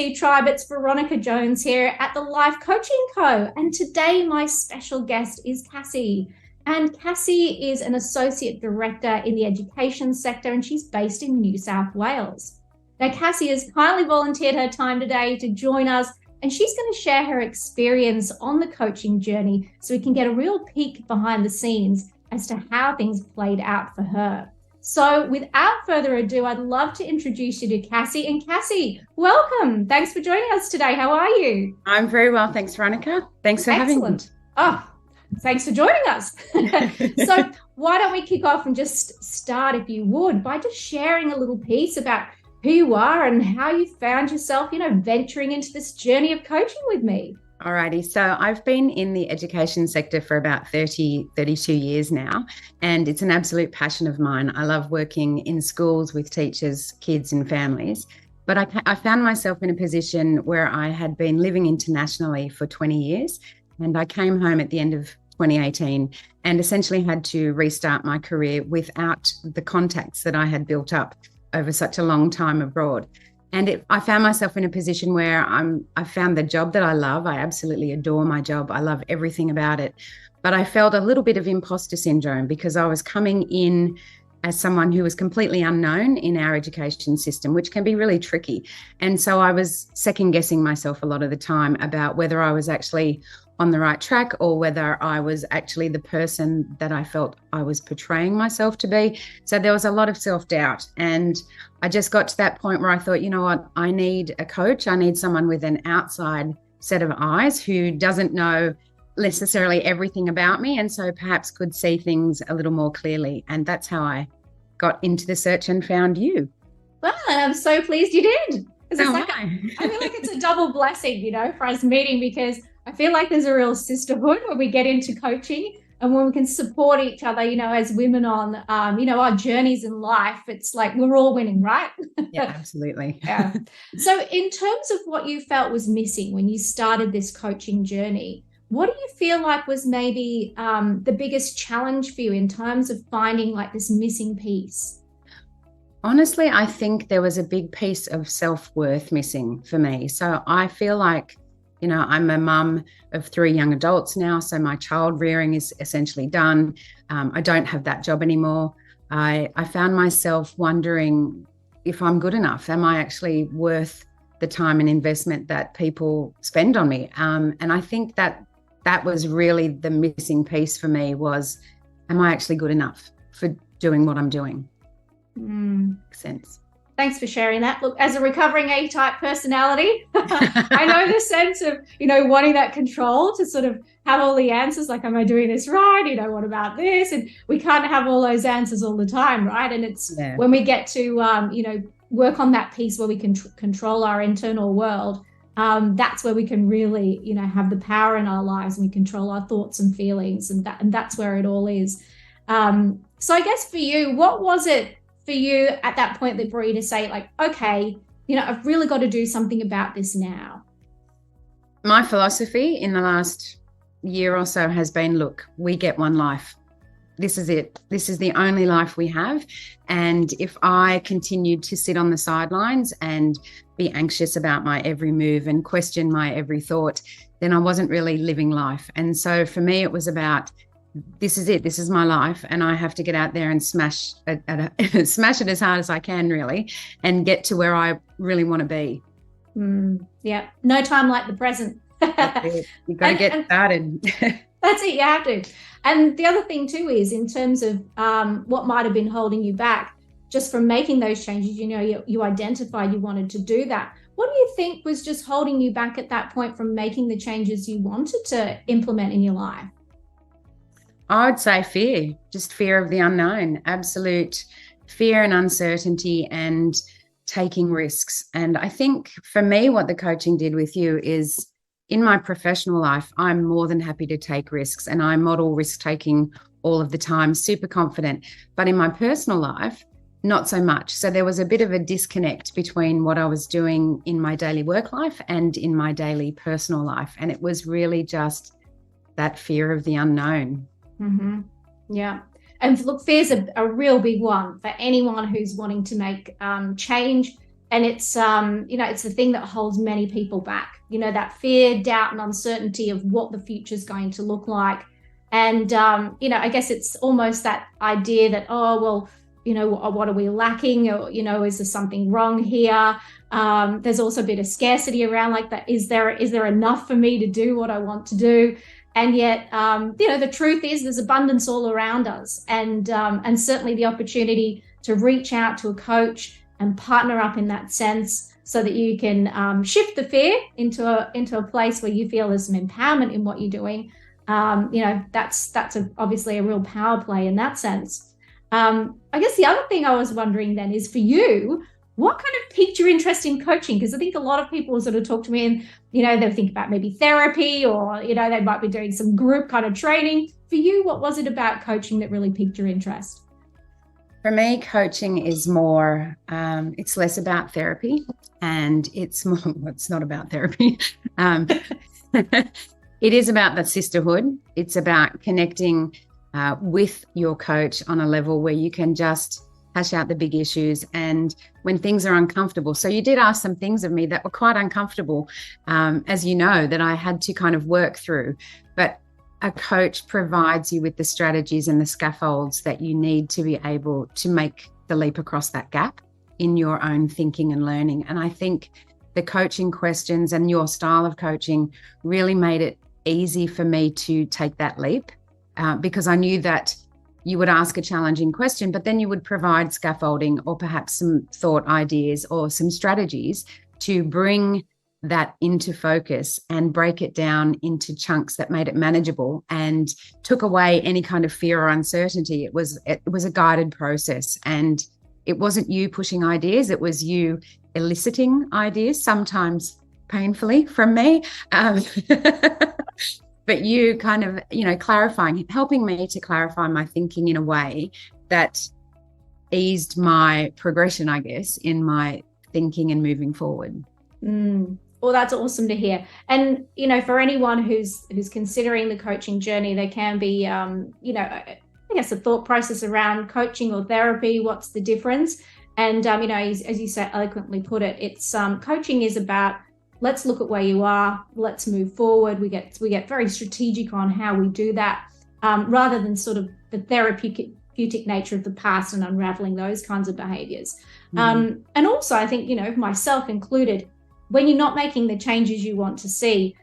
Tribe, it's Veronica Jones here at the Life Coaching Co. And today my special guest is Cassie. And Cassie is an associate director in the education sector and she's based in New South Wales. Now, Cassie has kindly volunteered her time today to join us and she's going to share her experience on the coaching journey so we can get a real peek behind the scenes as to how things played out for her. So without further ado, I'd love to introduce you to Cassie. And Cassie, welcome. Thanks for joining us today. How are you? I'm very well. Thanks, Veronica. Thanks for having me. Oh, thanks for joining us. So why don't we kick off and just start, if you would, by just sharing a little piece about who you are and how you found yourself, venturing into this journey of coaching with me. Alrighty, so I've been in the education sector for about 32 years now, and it's an absolute passion of mine. I love working in schools with teachers, kids and families, but I found myself in a position where I had been living internationally for 20 years, and I came home at the end of 2018 and essentially had to restart my career without the contacts that I had built up over such a long time abroad. And I found myself in a position where I found the job that I love. I absolutely adore my job. I love everything about it. But I felt a little bit of imposter syndrome because I was coming in as someone who was completely unknown in our education system, which can be really tricky. And so I was second guessing myself a lot of the time about whether I was actually on the right track or whether I was actually the person that I felt I was portraying myself to be. So there was a lot of self-doubt. And I just got to that point where I thought, you know what, I need a coach. I need someone with an outside set of eyes who doesn't know necessarily everything about me and so perhaps could see things a little more clearly. And that's how I got into the search and found you. Well, and I'm so pleased you did. I feel like it's a double blessing, for us meeting, because I feel like there's a real sisterhood when we get into coaching and when we can support each other, as women on, our journeys in life. It's like we're all winning, right? Yeah, absolutely. Yeah. So in terms of what you felt was missing when you started this coaching journey, what do you feel like was maybe the biggest challenge for you in terms of finding like this missing piece? Honestly, I think there was a big piece of self-worth missing for me. So I feel like, I'm a mum of 3 young adults now, so my child rearing is essentially done. I don't have that job anymore. I found myself wondering if I'm good enough. Am I actually worth the time and investment that people spend on me? And I think that was really the missing piece for me was, am I actually good enough for doing what I'm doing? Makes sense. Thanks for sharing that. Look, as a recovering A-type personality, I know the sense of, wanting that control to sort of have all the answers, like, am I doing this right? What about this? And we can't have all those answers all the time, right? And it's when we get to, work on that piece where we can control our internal world, that's where we can really, have the power in our lives and we control our thoughts and feelings. And that's where it all is. So I guess for you, what was it for you at that point that brought you to say, like, okay, I've really got to do something about this now? My philosophy in the last year or so has been, look, we get one life. This is it. This is the only life we have. And if I continued to sit on the sidelines and be anxious about my every move and question my every thought, then I wasn't really living life. And so for me, it was about, this is it. This is my life. And I have to get out there and smash it as hard as I can, really, and get to where I really want to be. Yeah. No time like the present. You've got to get started. That's it. You have to. And the other thing too is in terms of what might have been holding you back just from making those changes, you identified you wanted to do that. What do you think was just holding you back at that point from making the changes you wanted to implement in your life? I would say fear, just fear of the unknown, absolute fear and uncertainty and taking risks. And I think for me, what the coaching did with you is in my professional life, I'm more than happy to take risks and I model risk taking all of the time, super confident. But in my personal life, not so much. So there was a bit of a disconnect between what I was doing in my daily work life and in my daily personal life. And it was really just that fear of the unknown. Mm-hmm. Yeah. And look, fear's a real big one for anyone who's wanting to make change And it's, it's the thing that holds many people back, that fear, doubt, and uncertainty of what the future is going to look like. And, I guess it's almost that idea that, oh, well, what are we lacking? Or, is there something wrong here? There's also a bit of scarcity around like that. Is there enough for me to do what I want to do? And yet, the truth is there's abundance all around us. And certainly the opportunity to reach out to a coach and partner up in that sense so that you can shift the fear into a place where you feel there's some empowerment in what you're doing. That's obviously a real power play in that sense. I guess the other thing I was wondering then is for you, what kind of piqued your interest in coaching? Because I think a lot of people sort of talk to me and, they'll think about maybe therapy or, they might be doing some group kind of training. For you, what was it about coaching that really piqued your interest? For me, coaching is more, it's less about therapy and it's more, well, it's not about therapy. It is about the sisterhood. It's about connecting with your coach on a level where you can just hash out the big issues and when things are uncomfortable. So you did ask some things of me that were quite uncomfortable, as you know, that I had to kind of work through. But a coach provides you with the strategies and the scaffolds that you need to be able to make the leap across that gap in your own thinking and learning. And I think the coaching questions and your style of coaching really made it easy for me to take that leap because I knew that you would ask a challenging question, but then you would provide scaffolding or perhaps some thought ideas or some strategies to bring that into focus and break it down into chunks that made it manageable and took away any kind of fear or uncertainty. It was a guided process, and it wasn't you pushing ideas, it was you eliciting ideas, sometimes painfully from me, but you kind of, clarifying, helping me to clarify my thinking in a way that eased my progression, I guess, in my thinking and moving forward. Well, that's awesome to hear. And, for anyone who's considering the coaching journey, there can be, I guess a thought process around coaching or therapy. What's the difference? And, as you so eloquently put it, it's coaching is about, let's look at where you are, let's move forward. We get very strategic on how we do that, rather than sort of the therapeutic nature of the past and unraveling those kinds of behaviors. And also, I think, myself included, when you're not making the changes you want to see,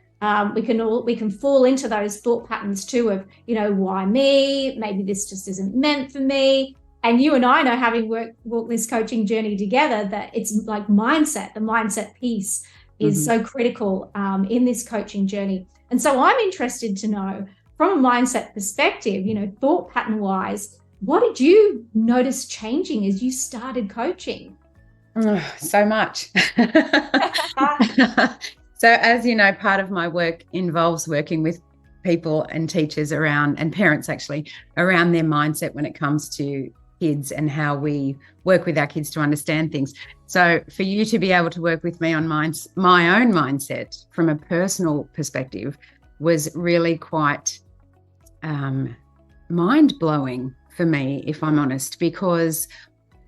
we can fall into those thought patterns too of, why me? Maybe this just isn't meant for me. And you and I know, having walked this coaching journey together, that it's like the mindset piece is so critical in this coaching journey. And so I'm interested to know, from a mindset perspective, thought pattern wise, what did you notice changing as you started coaching? So much. So as you know, part of my work involves working with people and teachers around, and parents actually, around their mindset when it comes to kids and how we work with our kids to understand things. So for you to be able to work with me on my own mindset from a personal perspective was really quite mind-blowing for me, if I'm honest, because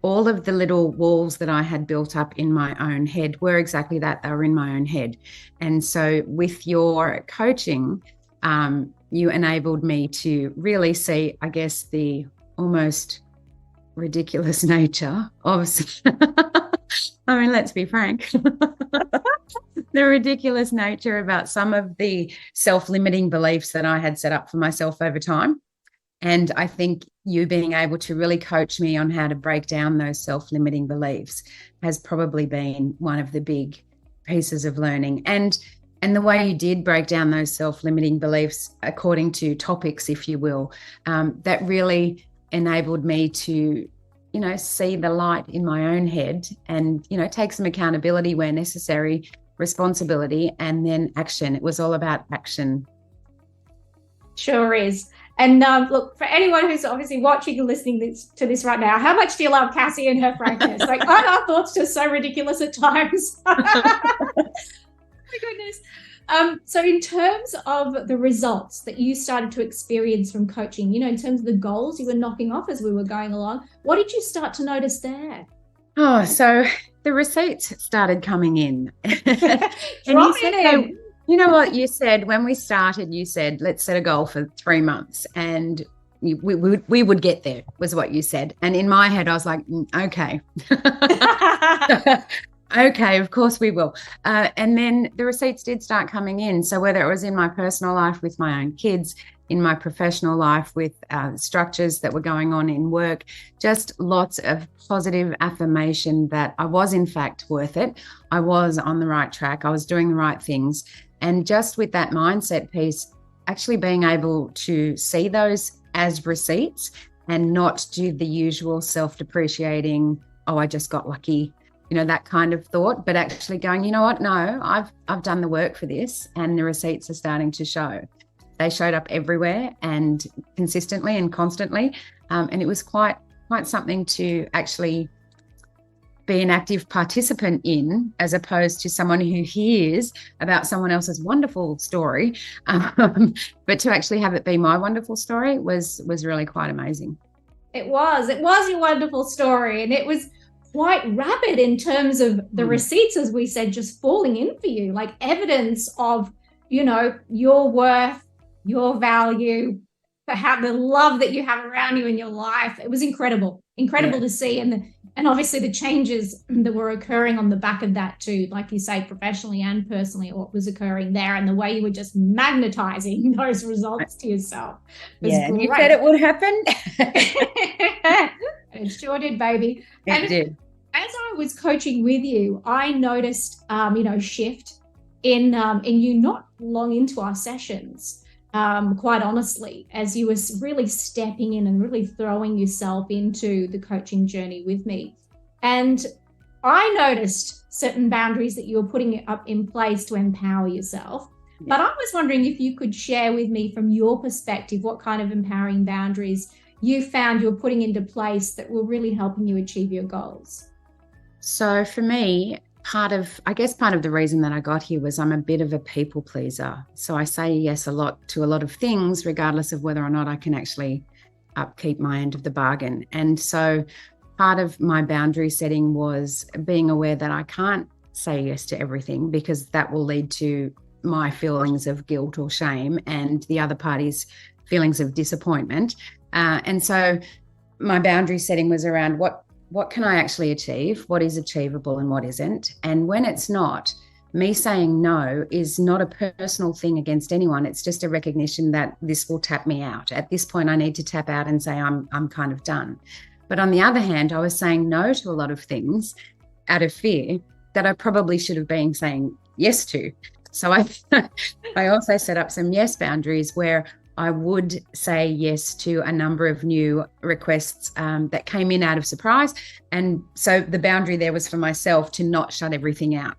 all of the little walls that I had built up in my own head were exactly that. They were in my own head. And so with your coaching, you enabled me to really see, I guess, the almost ridiculous nature of, I mean, let's be frank, the ridiculous nature about some of the self-limiting beliefs that I had set up for myself over time. And I think you being able to really coach me on how to break down those self-limiting beliefs has probably been one of the big pieces of learning. And the way you did break down those self-limiting beliefs according to topics, if you will, that really enabled me to, see the light in my own head and, take some accountability where necessary, responsibility, and then action. It was all about action. Sure is. And look, for anyone who's obviously watching and listening to this right now, how much do you love Cassie and her frankness? Like, aren't our thoughts just so ridiculous at times? Oh my goodness. So in terms of the results that you started to experience from coaching, in terms of the goals you were knocking off as we were going along, what did you start to notice there? Oh, so the receipts started coming in. And you Drop said, it so, in. you know what you said when we started, you said, let's set a goal for 3 months. And we would get there, was what you said. And in my head, I was like, okay. Okay, of course we will. And then the receipts did start coming in. So whether it was in my personal life with my own kids, in my professional life with structures that were going on in work, just lots of positive affirmation that I was in fact worth it. I was on the right track. I was doing the right things. And just with that mindset piece, actually being able to see those as receipts and not do the usual self-depreciating, oh, I just got lucky, that kind of thought, but actually going, you know what, no, I've done the work for this, and the receipts are starting to show. They showed up everywhere and consistently and constantly, and it was quite something to actually be an active participant in, as opposed to someone who hears about someone else's wonderful story, but to actually have it be my wonderful story was really quite amazing. It was your wonderful story, and it was quite rapid in terms of the receipts, as we said, just falling in for you, like evidence of, your worth, your value, the love that you have around you in your life. It was incredible to see. And obviously the changes that were occurring on the back of that too, like you say, professionally and personally, what was occurring there, and the way you were just magnetizing those results to yourself was great. You said it would happen. It sure did, baby. It did. As I was coaching with you, I noticed, shift in you not long into our sessions, quite honestly, as you were really stepping in and really throwing yourself into the coaching journey with me. And I noticed certain boundaries that you were putting up in place to empower yourself. Yeah. But I was wondering if you could share with me from your perspective, what kind of empowering boundaries you found you were putting into place that were really helping you achieve your goals. So for me, part of the reason that I got here was I'm a bit of a people pleaser. So I say yes a lot to a lot of things, regardless of whether or not I can actually upkeep my end of the bargain. And so part of my boundary setting was being aware that I can't say yes to everything, because that will lead to my feelings of guilt or shame and the other party's feelings of disappointment. And so my boundary setting was around what can I actually achieve, what is achievable and what isn't. And when it's not, me saying no is not a personal thing against anyone. It's just a recognition that this will tap me out. At this point, I need to tap out and say I'm kind of done. But on the other hand, I was saying no to a lot of things out of fear that I probably should have been saying yes to. So I also set up some yes boundaries where I would say yes to a number of new requests that came in out of surprise. And so the boundary there was for myself to not shut everything out.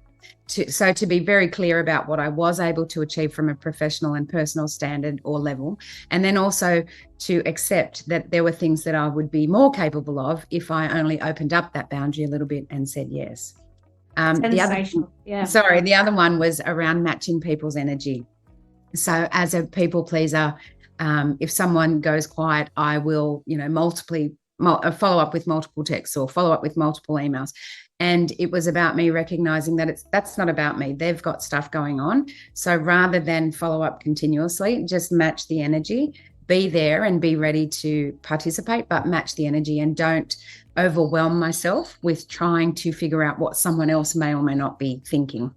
To be very clear about what I was able to achieve from a professional and personal standard or level. And then also to accept that there were things that I would be more capable of if I only opened up that boundary a little bit and said yes. The other one was around matching people's energy. So as a people pleaser, if someone goes quiet, I will, follow up with multiple texts or follow up with multiple emails. And it was about me recognizing that that's not about me. They've got stuff going on. So rather than follow up continuously, just match the energy, be there and be ready to participate, but match the energy and don't overwhelm myself with trying to figure out what someone else may or may not be thinking.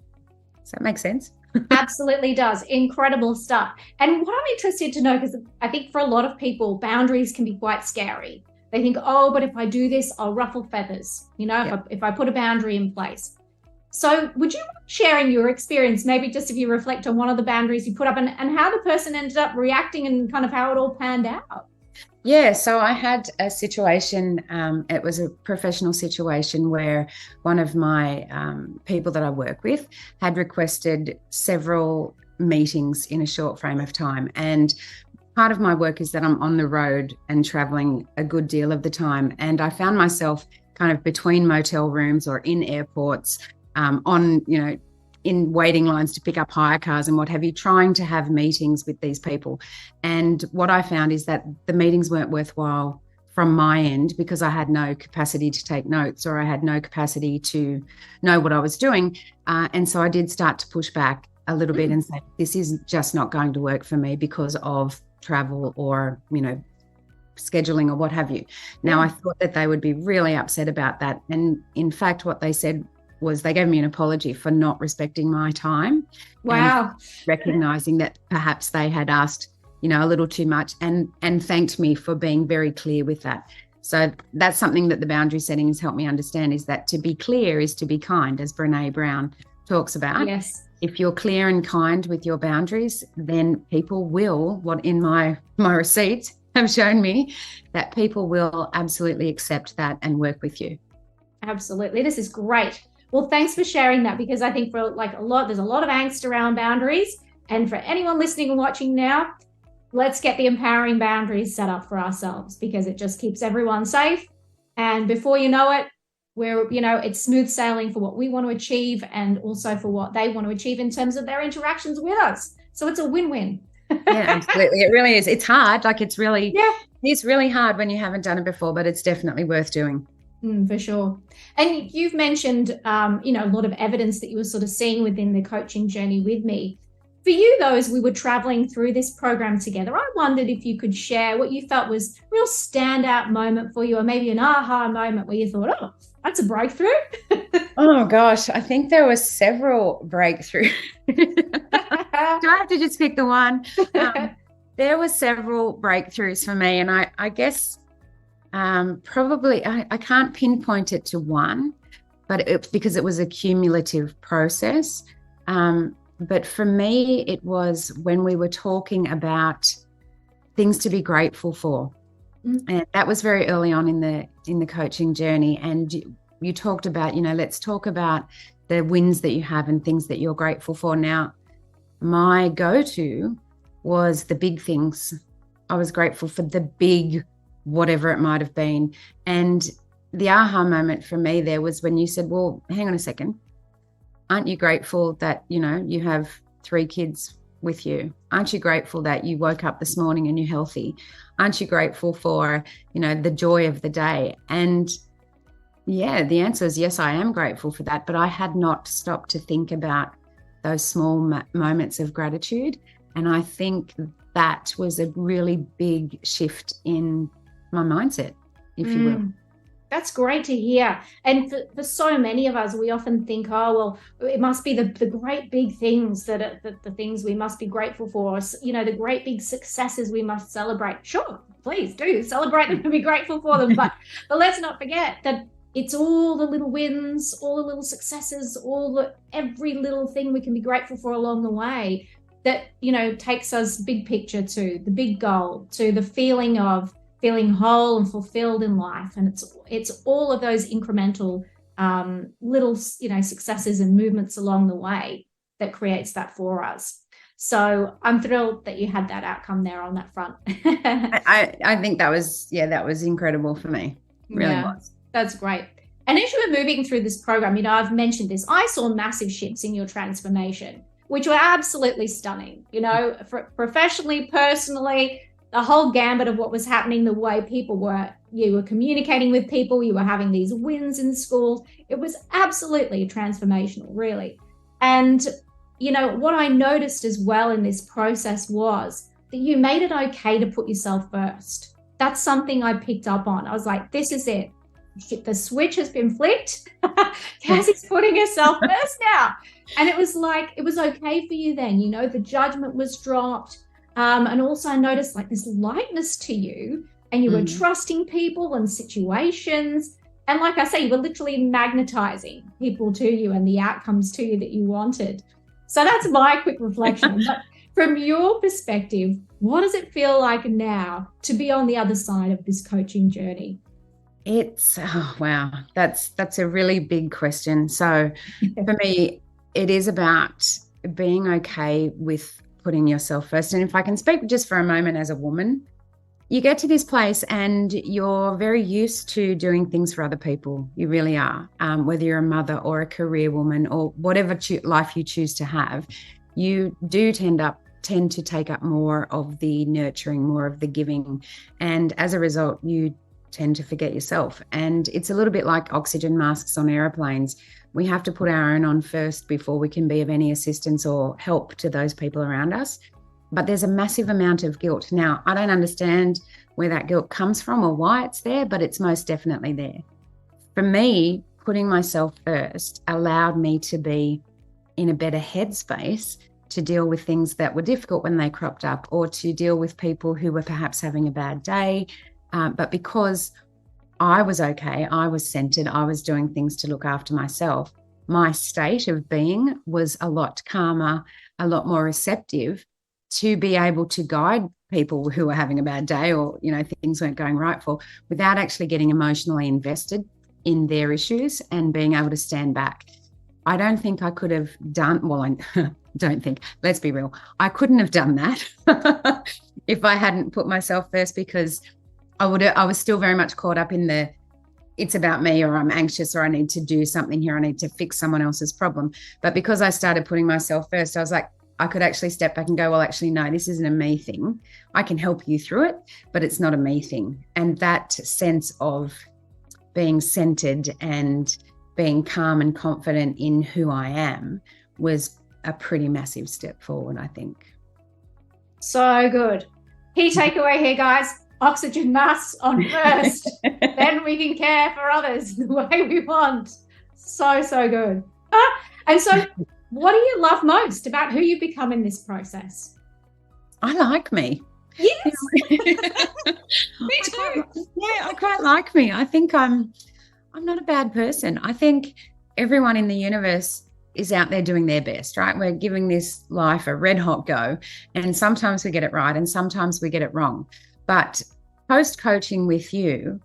Does that make sense? Absolutely does. Incredible stuff. And what I'm interested to know, because I think for a lot of people, boundaries can be quite scary. They think, oh, but if I do this, I'll ruffle feathers, if I put a boundary in place. So would you mind sharing your experience, maybe just if you reflect on one of the boundaries you put up and how the person ended up reacting and kind of how it all panned out? Yeah, so I had a situation, it was a professional situation where one of my people that I work with had requested several meetings in a short frame of time. And part of my work is that I'm on the road and traveling a good deal of the time. And I found myself kind of between motel rooms or in airports, in waiting lines to pick up hire cars and what have you, trying to have meetings with these people. And what I found is that the meetings weren't worthwhile from my end because I had no capacity to take notes or I had no capacity to know what I was doing. And so I did start to push back a little bit and say, this is just not going to work for me because of travel or, scheduling or what have you. Now, I thought that they would be really upset about that. And in fact, what they said was they gave me an apology for not respecting my time. Wow. And recognizing that perhaps they had asked, a little too much and thanked me for being very clear with that. So that's something that the boundary setting has helped me understand, is that to be clear is to be kind, as Brene Brown talks about. Yes. If you're clear and kind with your boundaries, then people will, what in my receipts have shown me, that people will absolutely accept that and work with you. Absolutely. This is great. Well, thanks for sharing that, because I think there's a lot of angst around boundaries. And for anyone listening and watching now, let's get the empowering boundaries set up for ourselves, because it just keeps everyone safe. And before you know it, it's smooth sailing for what we want to achieve and also for what they want to achieve in terms of their interactions with us. So it's a win-win. Yeah, absolutely. It really is. It's hard. It's really hard when you haven't done it before, but it's definitely worth doing. For sure. And you've mentioned, a lot of evidence that you were sort of seeing within the coaching journey with me. For you, though, as we were traveling through this program together, I wondered if you could share what you felt was a real standout moment for you, or maybe an aha moment where you thought, oh, that's a breakthrough. Oh, gosh, I think there were several breakthroughs. Do I have to just pick the one? There were several breakthroughs for me, and I guess probably I can't pinpoint it to one, but it's because it was a cumulative process. But for me, it was when we were talking about things to be grateful for. And that was very early on in the coaching journey. And you talked about, let's talk about the wins that you have and things that you're grateful for. Now, my go-to was the big things. I was grateful for the big, whatever it might have been. And the aha moment for me there was when you said, well, hang on a second. Aren't you grateful that, you have 3 kids with you? Aren't you grateful that you woke up this morning and you're healthy? Aren't you grateful for, the joy of the day? And yeah, the answer is yes, I am grateful for that. But I had not stopped to think about those small moments of gratitude. And I think that was a really big shift in my mindset, if you will. That's great to hear. And for so many of us, we often think, oh, well, it must be the great big things the things we must be grateful for, the great big successes we must celebrate. Sure, please do celebrate them and be grateful for them. But let's not forget that it's all the little wins, all the little successes, every little thing we can be grateful for along the way that, takes us big picture to the big goal, to the feeling of feeling whole and fulfilled in life. And it's all of those incremental little, successes and movements along the way that creates that for us. So I'm thrilled that you had that outcome there on that front. I think that was incredible for me. It really was. That's great. And as you were moving through this program, I've mentioned this, I saw massive shifts in your transformation, which were absolutely stunning, professionally, personally, the whole gambit of what was happening, the way you were communicating with people, you were having these wins in schools. It was absolutely transformational, really. And, what I noticed as well in this process was that you made it okay to put yourself first. That's something I picked up on. I was like, this is it. The switch has been flipped. Cassie's putting herself first now. And it was like, it was okay for you then, the judgment was dropped. And also I noticed this lightness to you, and you were trusting people and situations. And like I say, you were literally magnetizing people to you and the outcomes to you that you wanted. So that's my quick reflection. But from your perspective, what does it feel like now to be on the other side of this coaching journey? Wow. That's a really big question. So for me, it is about being okay with putting yourself first. And if I can speak just for a moment as a woman, you get to this place and you're very used to doing things for other people. You really are. Whether you're a mother or a career woman or whatever life you choose to have, you do tend to take up more of the nurturing, more of the giving. And as a result, you tend to forget yourself. And it's a little bit like oxygen masks on airplanes. We have to put our own on first before we can be of any assistance or help to those people around us. But there's a massive amount of guilt. Now, I don't understand where that guilt comes from or why it's there, but it's most definitely there. For me, putting myself first allowed me to be in a better headspace to deal with things that were difficult when they cropped up, or to deal with people who were perhaps having a bad day. But because I was okay, I was centered, I was doing things to look after myself, my state of being was a lot calmer, a lot more receptive to be able to guide people who were having a bad day or, things weren't going right for, without actually getting emotionally invested in their issues and being able to stand back. I don't think I could have done, I don't think, let's be real, I couldn't have done that if I hadn't put myself first, because I was still very much caught up in the, it's about me, or I'm anxious, or I need to do something here, I need to fix someone else's problem. But because I started putting myself first, I was like, I could actually step back and go, well, actually, no, this isn't a me thing. I can help you through it, but it's not a me thing. And that sense of being centered and being calm and confident in who I am was a pretty massive step forward, I think. So good. Key takeaway here, guys. Oxygen masks on first. Then we can care for others the way we want. So good. And so what do you love most about who you become in this process? I like me. Yes. Me too. I quite like me. I think I'm not a bad person. I think everyone in the universe is out there doing their best, right? We're giving this life a red hot go, and sometimes we get it right and sometimes we get it wrong. But post-coaching with you,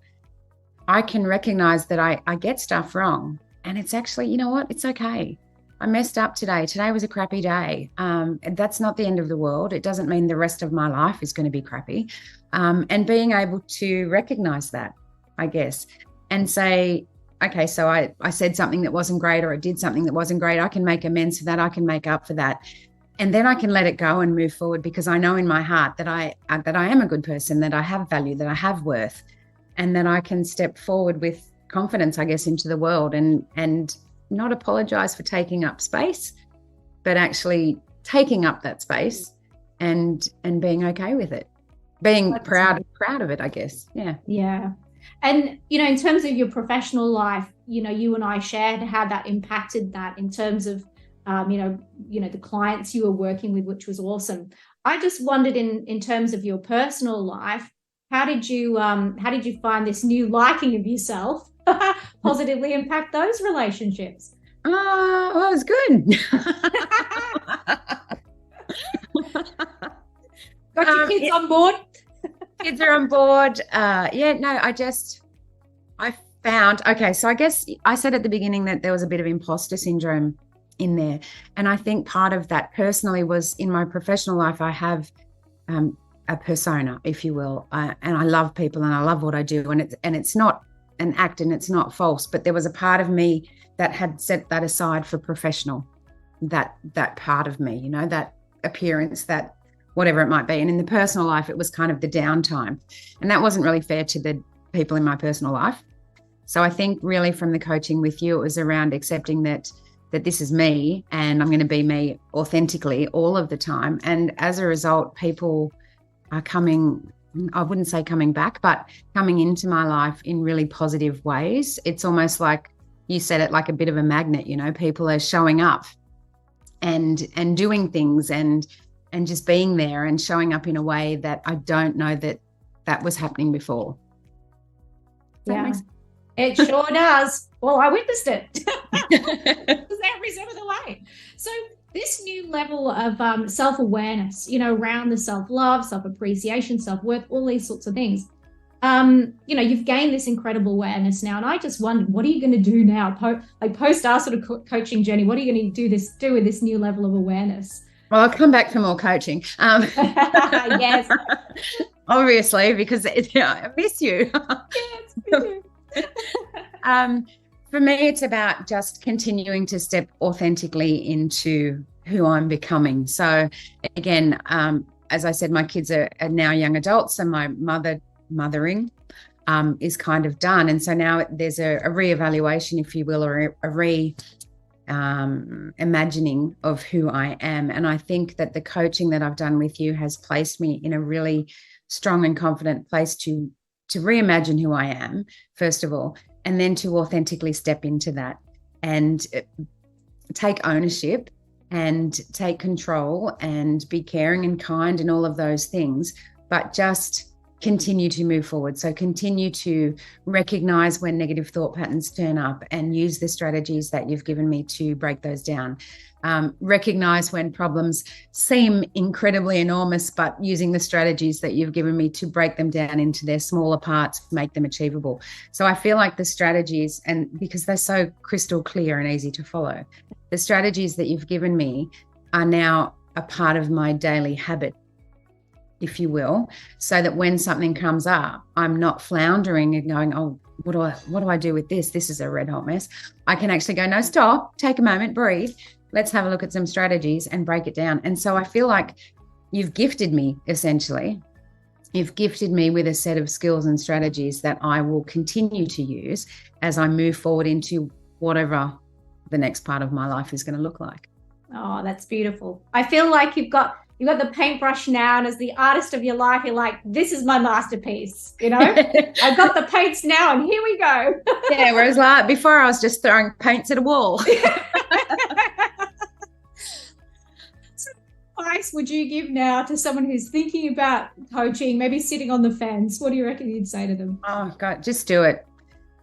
I can recognize that I get stuff wrong, and it's actually, you know what? It's okay. I messed up today. Today was a crappy day. And that's not the end of the world. It doesn't mean the rest of my life is going to be crappy. And being able to recognize that, I guess, and say, okay, so I said something that wasn't great, or I did something that wasn't great. I can make amends for that. I can make up for that. And then I can let it go and move forward, because I know in my heart that I am a good person, that I have value, that I have worth, and that I can step forward with confidence, I guess, into the world and not apologize for taking up space, but actually taking up that space and being okay with it, being proud of it, I guess. Yeah. And in terms of your professional life, you and I shared how that impacted that in terms of the clients you were working with, which was awesome. I just wondered in terms of your personal life, how did you find this new liking of yourself positively impact those relationships? Well, it was good. Got your kids on board? Kids are on board. I found, okay, so I guess I said at the beginning that there was a bit of imposter syndrome in there. And I think part of that personally was in my professional life, I have a persona, if you will, and I love people and I love what I do, and it's not an act and it's not false, but there was a part of me that had set that aside for professional, that part of me, that appearance, that whatever it might be. And in the personal life, it was kind of the downtime, and that wasn't really fair to the people in my personal life. So I think really from the coaching with you, it was around accepting that this is me, and I'm going to be me authentically all of the time. And as a result, people are coming, I wouldn't say coming back, but coming into my life in really positive ways. It's almost like you said it, like a bit of a magnet, people are showing up and doing things and just being there and showing up in a way that I don't know that was happening before. Yeah, it sure does. Well, I witnessed it every step of the way. So this new level of self-awareness, around the self-love, self-appreciation, self-worth, all these sorts of things, you've gained this incredible awareness now. And I just wondered, what are you going to do now? Post our sort of coaching journey, what are you going to do with this new level of awareness? Well, I'll come back for more coaching. Yes. Obviously, because I miss you. Yes, me too. For me, it's about just continuing to step authentically into who I'm becoming. So again, as I said, my kids are now young adults, and my mothering. is kind of done. And so now there's a reevaluation, if you will, or a imagining of who I am. And I think that the coaching that I've done with you has placed me in a really strong and confident place to reimagine who I am, first of all, and then to authentically step into that and take ownership and take control and be caring and kind and all of those things, but just continue to move forward. So continue to recognize when negative thought patterns turn up and use the strategies that you've given me to break those down. Recognize when problems seem incredibly enormous, but using the strategies that you've given me to break them down into their smaller parts, make them achievable. So I feel like the strategies, and because they're so crystal clear and easy to follow, the strategies that you've given me are now a part of my daily habit, if you will, so that when something comes up, I'm not floundering and going, oh, what do I do with this? This is a red hot mess. I can actually go, no, stop, take a moment, breathe. Let's have a look at some strategies and break it down. And so I feel like you've gifted me, essentially. You've gifted me with a set of skills and strategies that I will continue to use as I move forward into whatever the next part of my life is going to look like. Oh, that's beautiful. I feel like you've got the paintbrush now, and as the artist of your life, you're like, this is my masterpiece, you know? I've got the paints now, and here we go. Yeah, whereas like before I was just throwing paints at a wall. What advice would you give now to someone who's thinking about coaching, maybe sitting on the fence? What do you reckon you'd say to them? Oh, God, just do it.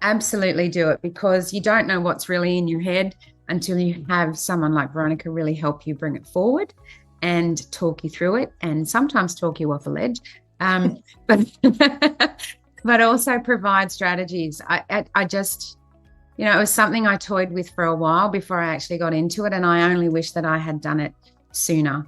Absolutely do it, because you don't know what's really in your head until you have someone like Veronica really help you bring it forward and talk you through it, and sometimes talk you off a ledge, but also provide strategies. I just, it was something I toyed with for a while before I actually got into it, and I only wish that I had done it sooner,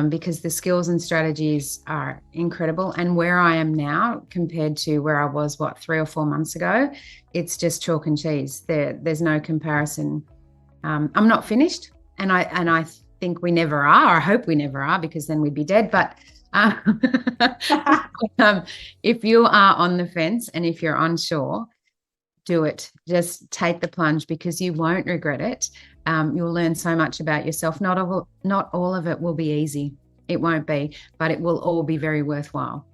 because the skills and strategies are incredible. And where I am now compared to where I was, 3 or 4 months ago, it's just chalk and cheese. There's no comparison. I'm not finished, and I think we never are. I hope we never are, because then we'd be dead. But if you are on the fence and if you're unsure, do it. Just take the plunge, because you won't regret it. You'll learn so much about yourself. Not all of it will be easy. It won't be, but it will all be very worthwhile.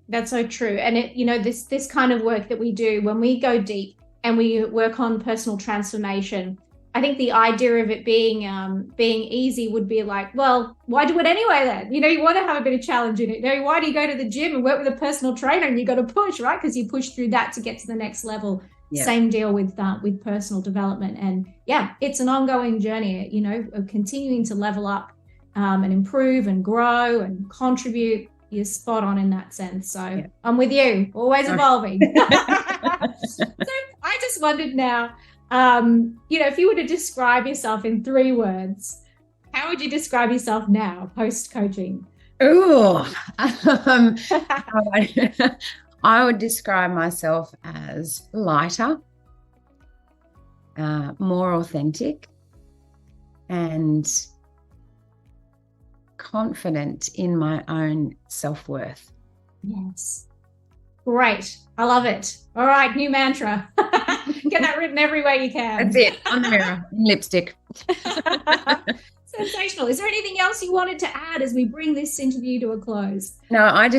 That's so true. And this kind of work that we do, when we go deep and we work on personal transformation, I think the idea of it being easy would be like, well, why do it anyway then? You want to have a bit of challenge in it. Why do you go to the gym and work with a personal trainer and you got to push, right? Because you push through that to get to the next level. Yeah. Same deal with personal development. And yeah, it's an ongoing journey, of continuing to level up and improve and grow and contribute. You're spot on in that sense. So yeah. I'm with you, always evolving. So I just wondered now, if you were to describe yourself in 3 words, how would you describe yourself now, post-coaching? Ooh, I would describe myself as lighter, more authentic, and confident in my own self-worth. Yes. Great. I love it. All right, new mantra. Get that written everywhere you can. That's it, on the mirror, lipstick. Sensational. Is there anything else you wanted to add as we bring this interview to a close? No, I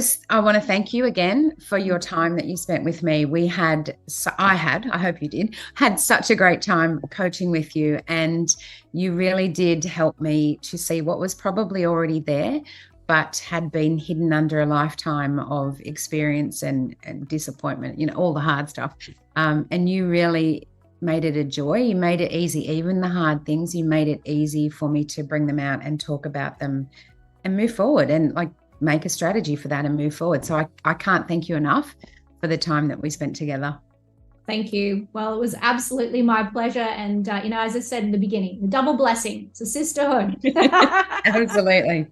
want to thank you again for your time that you spent with me. I hope you did, had such a great time coaching with you, and you really did help me to see what was probably already there, but had been hidden under a lifetime of experience and disappointment, all the hard stuff. And you really made it a joy. You made it easy. Even the hard things, you made it easy for me to bring them out and talk about them and move forward and make a strategy for that and move forward. So I can't thank you enough for the time that we spent together. Thank you. Well, it was absolutely my pleasure. And, as I said in the beginning, the double blessing, it's a sisterhood. Absolutely.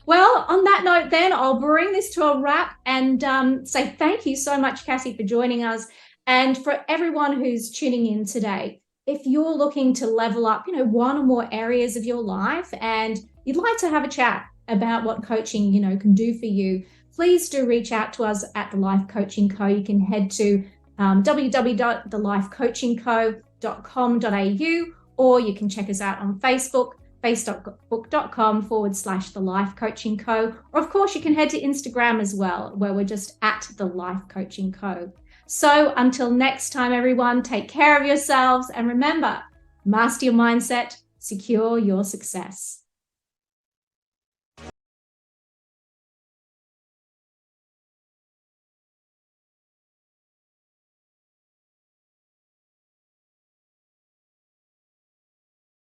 Well, on that note, then I'll bring this to a wrap and say thank you so much, Cassie, for joining us. And for everyone who's tuning in today, if you're looking to level up, one or more areas of your life and you'd like to have a chat about what coaching, can do for you, please do reach out to us at The Life Coaching Co. You can head to www.thelifecoachingco.com.au, or you can check us out on Facebook, facebook.com/The Life Coaching Co. Or of course, you can head to Instagram as well, where we're just at The Life Coaching Co. So until next time, everyone, take care of yourselves, and remember, master your mindset, secure your success.